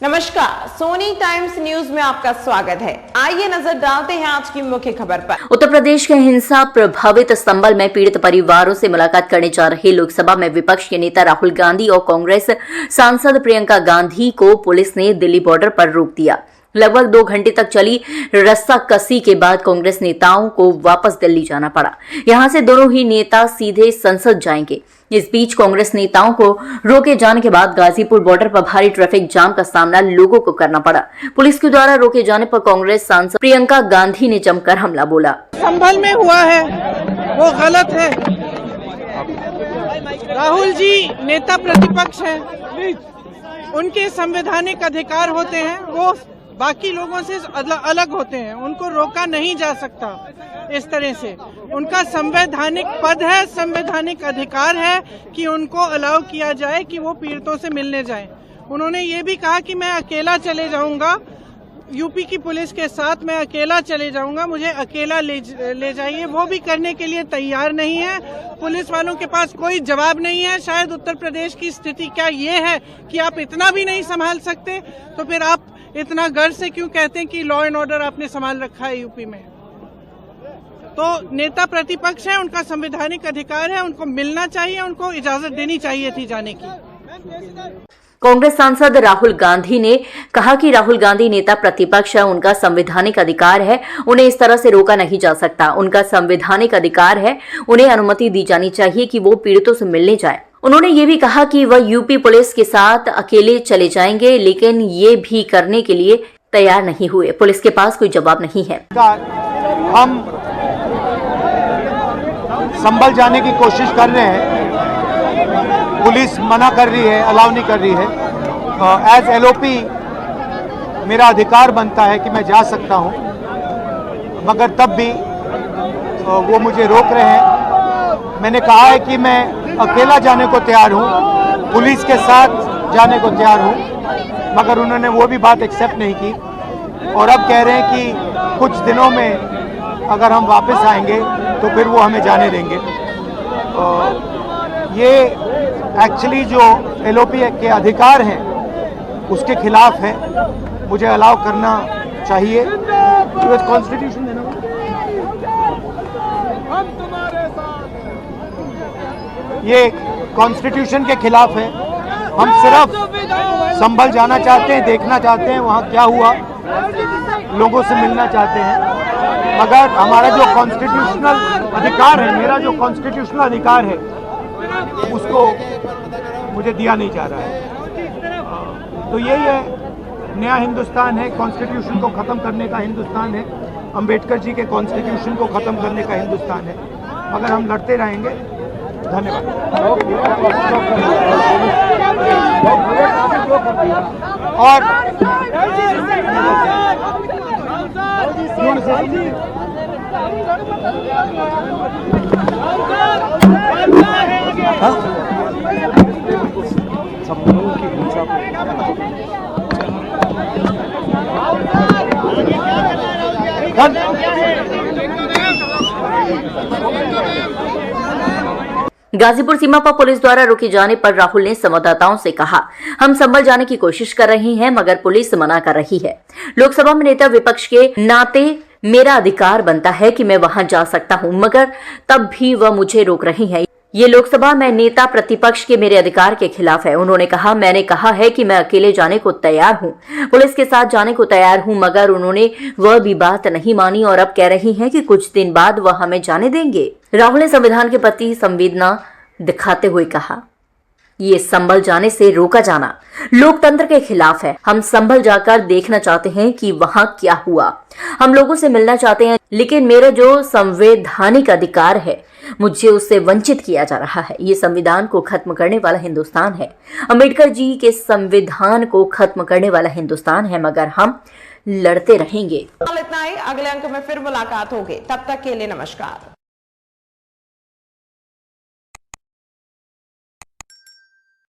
नमस्कार, Soni times news में आपका स्वागत है। आइए नजर डालते हैं आज की मुख्य खबर पर। उत्तर प्रदेश के हिंसा प्रभावित संभल में पीड़ित परिवारों से मुलाकात करने जा रहे लोकसभा में विपक्ष के नेता राहुल गांधी और कांग्रेस सांसद प्रियंका गांधी को पुलिस ने दिल्ली बॉर्डर पर रोक दिया। लगभग 2 घंटे तक चली रस्साकसी के बाद कांग्रेस नेताओं को वापस दिल्ली जाना पड़ा। यहां से दोनों ही नेता सीधे संसद जाएंगे। इस बीच कांग्रेस नेताओं को रोके जाने के बाद गाजीपुर बॉर्डर पर भारी ट्रैफिक जाम का सामना लोगों को करना पड़ा। पुलिस के द्वारा रोके जाने पर कांग्रेस सांसद प्रियंका गांधी ने जमकर हमला बोला। संभल में हुआ है वो गलत है। राहुल जी नेता प्रतिपक्ष हैं, उनके संवैधानिक अधिकार होते हैं, वो बाकी लोगों से अलग होते हैं, उनको रोका नहीं जा सकता। इस तरह से उनका संवैधानिक पद है, संवैधानिक अधिकार है कि उनको अलाउ किया जाए कि वो पीड़ितों से मिलने जाएं। उन्होंने ये भी कहा कि मैं अकेला चले जाऊंगा, यूपी की पुलिस के साथ मैं अकेला चले जाऊंगा, मुझे अकेला ले जाइए। वो भी करने के लिए तैयार नहीं है। पुलिस वालों के पास कोई जवाब नहीं है। शायद उत्तर प्रदेश की स्थिति क्या ये है कि आप इतना भी नहीं संभाल सकते, तो फिर आप इतना गर्व से क्यों कहते हैं कि लॉ एंड ऑर्डर आपने संभाल रखा है यूपी में? तो नेता प्रतिपक्ष है, उनका संवैधानिक अधिकार है, उनको मिलना चाहिए, उनको इजाजत देनी चाहिए थी जाने की। कांग्रेस सांसद राहुल गांधी ने कहा कि राहुल गांधी नेता प्रतिपक्ष है, उनका संवैधानिक अधिकार है, उन्हें इस तरह से रोका नहीं जा सकता। उनका संवैधानिक अधिकार है, उन्हें अनुमति दी जानी चाहिए कि वो पीड़ितों से मिलने जाए। उन्होंने ये भी कहा कि वह यूपी पुलिस के साथ अकेले चले जाएंगे, लेकिन ये भी करने के लिए तैयार नहीं हुए। पुलिस के पास कोई जवाब नहीं है। हम संभल जाने की कोशिश कर रहे हैं, पुलिस मना कर रही है, अलाउ नहीं कर रही है। एज एलओपी मेरा अधिकार बनता है कि मैं जा सकता हूं, मगर तब भी वो मुझे रोक रहे हैं। मैंने कहा है कि मैं अकेला जाने को तैयार हूं, पुलिस के साथ जाने को तैयार हूं, मगर उन्होंने वो भी बात एक्सेप्ट नहीं की और अब कह रहे हैं कि कुछ दिनों में अगर हम वापस आएंगे तो फिर वो हमें जाने देंगे। ये एक्चुअली जो एलओपी के अधिकार हैं उसके खिलाफ है, मुझे अलाउ करना चाहिए। कॉन्स्टिट्यूशन है ना, ये कॉन्स्टिट्यूशन के खिलाफ है। हम सिर्फ संभल जाना चाहते हैं, देखना चाहते हैं वहाँ क्या हुआ, लोगों से मिलना चाहते हैं, मगर हमारा जो कॉन्स्टिट्यूशनल अधिकार है, मेरा जो कॉन्स्टिट्यूशनल अधिकार है, उसको मुझे दिया नहीं जा रहा है। तो यही है, नया हिंदुस्तान है, कॉन्स्टिट्यूशन को ख़त्म करने का हिंदुस्तान है, अंबेडकर जी के कॉन्स्टिट्यूशन को ख़त्म करने का हिंदुस्तान है, मगर हम लड़ते रहेंगे। धन्यवाद। और गाजीपुर सीमा पर पुलिस द्वारा रोके जाने पर राहुल ने संवाददाताओं से कहा, हम संभल जाने की कोशिश कर रहे हैं, मगर पुलिस मना कर रही है। लोकसभा में नेता विपक्ष के नाते मेरा अधिकार बनता है कि मैं वहां जा सकता हूं, मगर तब भी वह मुझे रोक रही है। ये लोकसभा में नेता प्रतिपक्ष के मेरे अधिकार के खिलाफ है। उन्होंने कहा, मैंने कहा है कि मैं अकेले जाने को तैयार हूं, पुलिस के साथ जाने को तैयार हूं, मगर उन्होंने वह भी बात नहीं मानी और अब कह रही हैं कि कुछ दिन बाद वह हमें जाने देंगे। राहुल ने संविधान के प्रति संवेदना दिखाते हुए कहा, ये संभल जाने से रोका जाना लोकतंत्र के खिलाफ है। हम संभल जाकर देखना चाहते हैं कि वहां क्या हुआ, हम लोगों से मिलना चाहते हैं, लेकिन मेरा जो संवैधानिक अधिकार है मुझे उससे वंचित किया जा रहा है। ये संविधान को खत्म करने वाला हिंदुस्तान है, अंबेडकर जी के संविधान को खत्म करने वाला हिंदुस्तान है, मगर हम लड़ते रहेंगे। इतना ही, अगले अंक में फिर मुलाकात होगी, तब तक के लिए नमस्कार।